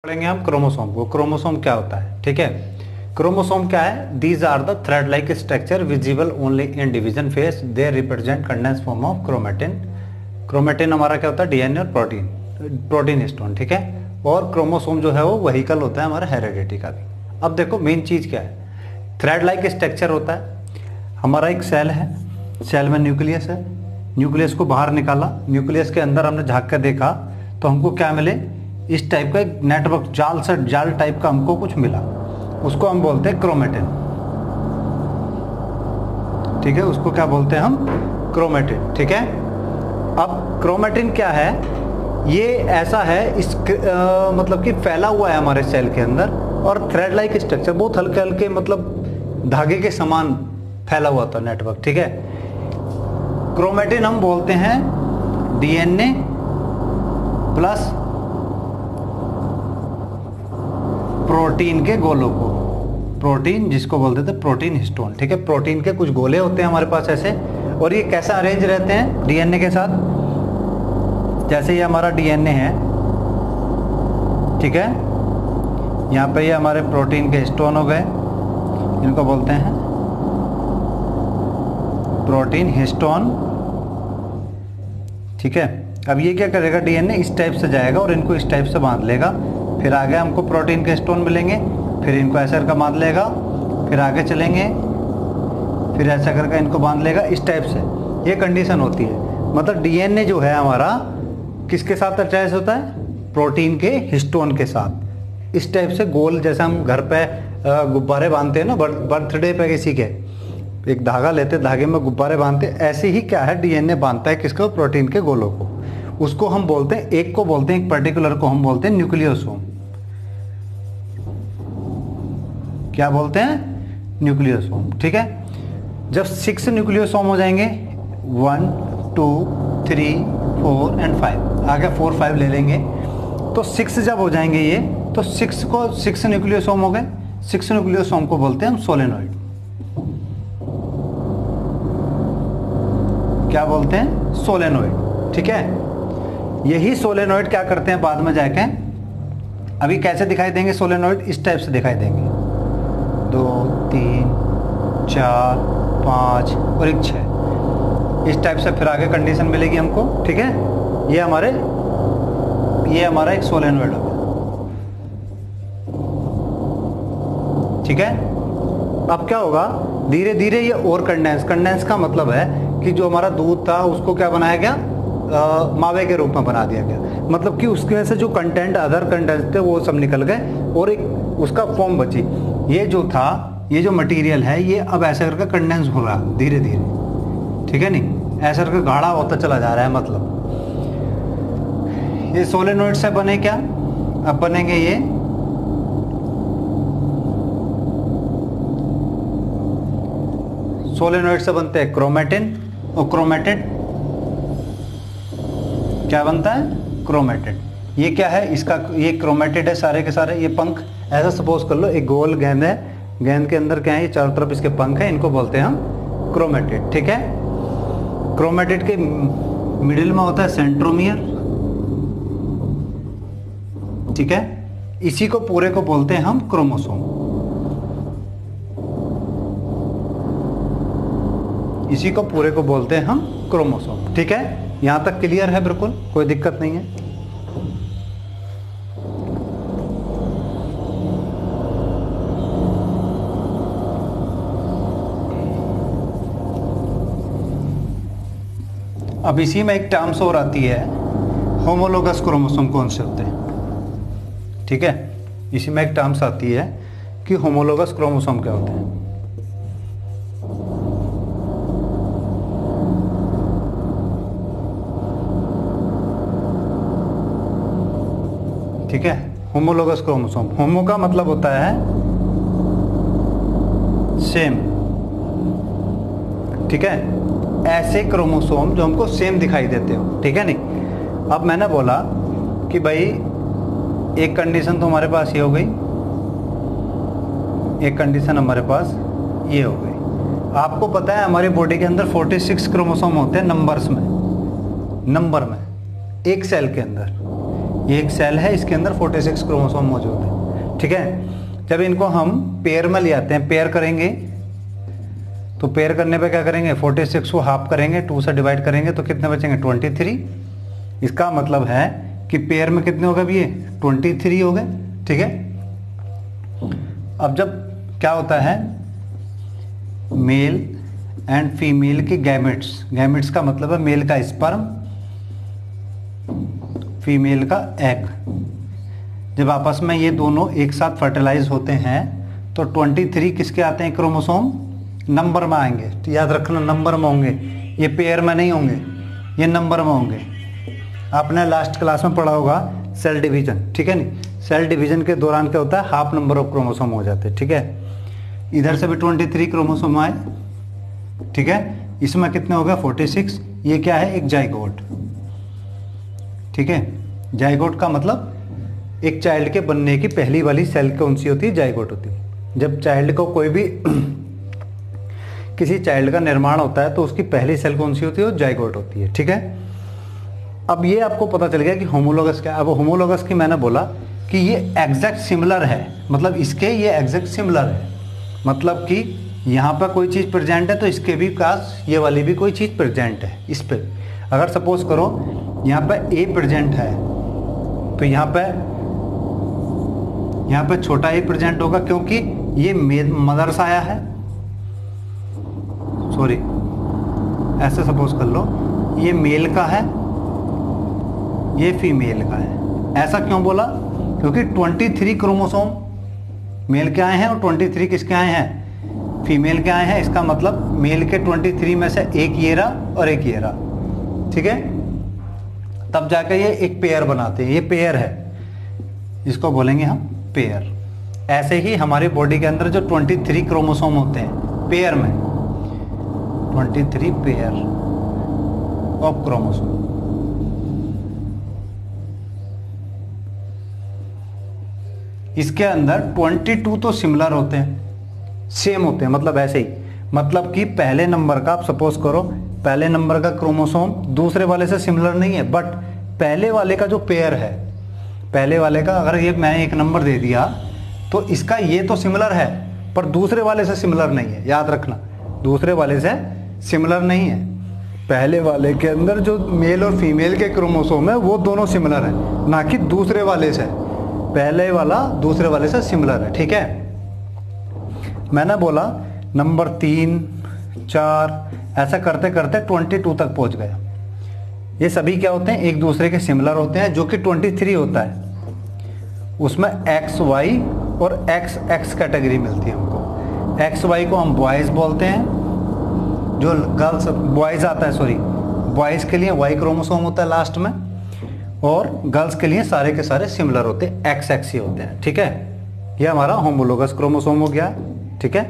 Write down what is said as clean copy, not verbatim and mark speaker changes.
Speaker 1: पढ़ेंगे हम क्रोमोसोम को। क्रोमोसोम क्या होता है, ठीक है। क्रोमोसोम क्या है? These are the thread like structure visible only in division phase. They represent condense form of chromatin. Chromatin हमारा क्या होता है? डीएनए और प्रोटीन, प्रोटीन हिस्टोन, ठीक है। और क्रोमोसोम जो है वो वहीकल होता है हमारा हेरिडिटी का भी। अब देखो मेन चीज क्या है, थ्रेड लाइक स्ट्रक्चर होता है। हमारा एक सेल है, सेल में न्यूक्लियस है, न्यूक्लियस को बाहर निकाला, न्यूक्लियस के अंदर हमने झांक कर देखा तो हमको क्या मिले? इस टाइप का एक नेटवर्क, जाल टाइप का हमको कुछ मिला, उसको हम बोलते हैं क्रोमेटिन, ठीक है। उसको क्या बोलते हैं हम? क्रोमेटिन, ठीक है। अब क्रोमेटिन क्या है? ये ऐसा है, इस मतलब कि फैला हुआ है हमारे सेल के अंदर और थ्रेड लाइक स्ट्रक्चर, बहुत हल्के हल्के मतलब धागे के समान फैला हुआ था नेटवर्क, ठीक है। क्रोमेटिन हम बोलते हैं डीएनए प्लस प्रोटीन के गोलों को, प्रोटीन जिसको बोलते थे प्रोटीन हिस्टोन, ठीक है। प्रोटीन के कुछ गोले होते हैं हमारे पास ऐसे, और ये कैसा अरेंज रहते हैं डीएनए के साथ? जैसे ये हमारा डीएनए है, ठीक है, यहाँ पे ये हमारे प्रोटीन के हिस्टोन हो गए, इनको बोलते हैं प्रोटीन हिस्टोन, ठीक है। अब ये क्या करेगा? डीएनए इस टाइप से जाएगा और इनको इस टाइप से बांध लेगा, फिर आगे हमको प्रोटीन के हिस्टोन मिलेंगे, फिर इनको ऐसा करके बांध लेगा, फिर आगे चलेंगे, फिर ऐसा करके इनको बांध लेगा, इस टाइप से ये कंडीशन होती है। मतलब डीएनए जो है हमारा किसके साथ अटैच होता है? प्रोटीन के हिस्टोन के साथ, इस टाइप से गोल, जैसे हम घर पे गुब्बारे बांधते हैं ना, बर्थडे पे किसी के, एक धागा लेते, धागे में गुब्बारे बांधते, ऐसे ही क्या है डीएनए बांधता है किसको? प्रोटीन के गोलों को। उसको हम बोलते हैं, एक को बोलते हैं, एक पर्टिकुलर को हम बोलते हैं न्यूक्लियोसोम। क्या बोलते हैं? न्यूक्लियोसोम, ठीक है। जब 6 न्यूक्लियोसोम हो जाएंगे, 1 2 3 4 एंड 5, आगे 4 5 ले लेंगे, तो 6 जब हो जाएंगे ये, तो 6 न्यूक्लियोसोम हो गए। 6 न्यूक्लियोसोम को बोलते हैं हम सोलेनोइड। क्या बोलते हैं? सोलेनोइड, ठीक है। यही सोलेनोइड क्या करते हैं बाद में जाके, अभी कैसे दिखाई देंगे सोलेनोइड? इस टाइप से दिखाई देंगे, 2 3 4 5 और एक 6, इस टाइप से। फिर आगे कंडीशन मिलेगी हमको, ठीक है। ये हमारा एक सोलेनोइड हो गया, ठीक है। अब क्या होगा? धीरे धीरे ये और कंडेंस का मतलब है कि जो हमारा दूध था उसको क्या बनाया गया? मावे के रूप में बना दिया गया। मतलब कि उसके से जो कंटेंट, अदर कंटेंट थे वो सब निकल गए और एक उसका फॉर्म बची। ये जो था, ये जो मटेरियल है, ये अब ऐसा करके कंडेंस हो रहा धीरे धीरे, ठीक है। नहीं, ऐसा करके गाढ़ा होता चला जा रहा है। मतलब ये सोलेनोइड से बने क्या? अब बनेंगे ये सोलेनोइड से बनते हैं क्रोमेटिन, और क्रोमेटिड क्या बनता है? क्रोमेटिड। ये क्या है? इसका ये क्रोमेटिड है सारे के सारे। ये पंख, ऐसा सपोज कर लो, एक गोल गेंद है, गेंद के अंदर क्या है? ये चारों तरफ इसके पंख है, इनको बोलते हैं हम क्रोमेटिड, ठीक है। क्रोमेटिड के मिडिल में होता है सेंट्रोमियर, ठीक है। इसी को पूरे को बोलते हैं हम क्रोमोसोम। इसी को पूरे को बोलते हैं हम क्रोमोसोम, ठीक है। यहां तक क्लियर है? बिल्कुल कोई दिक्कत नहीं है। अब इसी में एक टर्म्स और आती है, होमोलोगस क्रोमोसोम कौन से होते हैं, ठीक है। इसी में एक टर्म्स आती है कि होमोलोगस क्रोमोसोम क्या होते हैं। ठीक है, होमोलोगस क्रोमोसोम। होमो का मतलब होता है सेम, ठीक है। ऐसे क्रोमोसोम जो हमको सेम दिखाई देते हो, ठीक है। नहीं, अब मैंने बोला कि भाई एक कंडीशन तो हमारे पास ये हो गई, एक कंडीशन हमारे पास ये हो गई। आपको पता है हमारी बॉडी के अंदर 46 क्रोमोसोम होते हैं नंबर में, एक सेल के अंदर। ये एक सेल है, इसके अंदर 46 क्रोमोसोम मौजूद है, ठीक है। जब इनको हम पेयर में ले आते हैं, पेयर करेंगे तो पेयर करने पे क्या करेंगे, 46 को हाफ करेंगे, 2 से डिवाइड करेंगे तो कितने बचेंगे, 23। इसका मतलब है कि पेयर में कितने हो गए ये 23 हो गए, ठीक है। अब जब क्या होता है, मेल एंड फीमेल की गैमेट्स, गैमेट्स का मतलब है मेल का स्पर्म, फीमेल का एग, जब आपस में ये दोनों एक साथ फर्टिलाइज होते हैं तो 23 किसके आते हैं, क्रोमोसोम नंबर में आएंगे। तो याद रखना नंबर में होंगे, ये पेयर में नहीं होंगे, ये नंबर में होंगे। आपने लास्ट क्लास में पढ़ा होगा सेल डिवीजन, ठीक है नहीं, सेल डिवीजन के दौरान क्या होता है, हाफ नंबर ऑफ क्रोमोसोम हो जाते हैं, ठीक है। इधर से भी 23 क्रोमोसोम आए, ठीक है। इसमें कितने हो गए 46। ये क्या है, एक जाइगोट, ठीक है। जाइगोट का मतलब एक चाइल्ड के बनने की पहली वाली सेल कौन सी होती है, जाइगोट होती है। जब चाइल्ड को कोई भी किसी चाइल्ड का निर्माण होता है तो उसकी पहली सेल कौन सी होती है, वो जाइगोट होती है, ठीक है। अब ये आपको पता चल गया कि होमोलोगस क्या है। अब होमोलोगस की मैंने बोला कि ये एग्जैक्ट सिमिलर है, मतलब इसके ये एग्जैक्ट सिमिलर है, मतलब कि यहाँ पर कोई चीज़ प्रेजेंट है तो इसके भी पास ये वाली भी कोई चीज़ प्रेजेंट है। इस पे अगर सपोज करो यहाँ पर ए प्रेजेंट है तो यहाँ पे छोटा ए प्रेजेंट होगा, क्योंकि ये मदर से आया है, सॉरी ऐसे सपोज कर लो, ये मेल का है, ये फीमेल का है। ऐसा क्यों बोला, क्योंकि 23 क्रोमोसोम मेल के आए हैं और 23 किसके आए हैं, फीमेल के आए हैं। इसका मतलब मेल के 23 में से एक ये रहा और एक ये रहा, ठीक है। तब जाकर ये एक पेयर बनाते हैं, ये पेयर है, इसको बोलेंगे हम पेयर। ऐसे ही हमारी बॉडी के अंदर जो 23 क्रोमोसोम होते हैं पेयर में, 23 पेयर ऑफ क्रोमोसोम। इसके अंदर 22 तो सिमिलर होते हैं, सेम होते हैं, मतलब ऐसे ही, मतलब कि पहले नंबर का, आप सपोज करो पहले नंबर का क्रोमोसोम दूसरे वाले से सिमिलर नहीं है, बट पहले वाले का जो पेयर है, पहले वाले का अगर ये मैं एक नंबर दे दिया तो इसका ये तो सिमिलर है पर दूसरे वाले से सिमिलर नहीं है। याद रखना, दूसरे वाले से सिमिलर नहीं है। पहले वाले के अंदर जो मेल और फीमेल के क्रोमोसोम है वो दोनों सिमिलर है, ना कि दूसरे वाले से। पहले वाला दूसरे वाले से सिमिलर है, ठीक है। मैंने बोला नंबर 3, 4 ऐसा करते करते 22 तक पहुंच गया। ये सभी क्या होते हैं, एक दूसरे के सिमिलर होते हैं, जो कि 23 होता है। उसमें एक्स वाई और एक्स एक्स कैटेगरी मिलती है हमको। एक्स वाई को हम बॉयज़ बोलते हैं, जो गर्ल्स बॉयज़ आता है, सॉरी बॉयज़ के लिए वाई क्रोमोसोम होता है लास्ट में, और गर्ल्स के लिए सारे के सारे सिमिलर होते हैं, एक्स एक्स ही होते हैं, ठीक है। ये हमारा होमोलोगस क्रोमोसोम हो गया, ठीक है।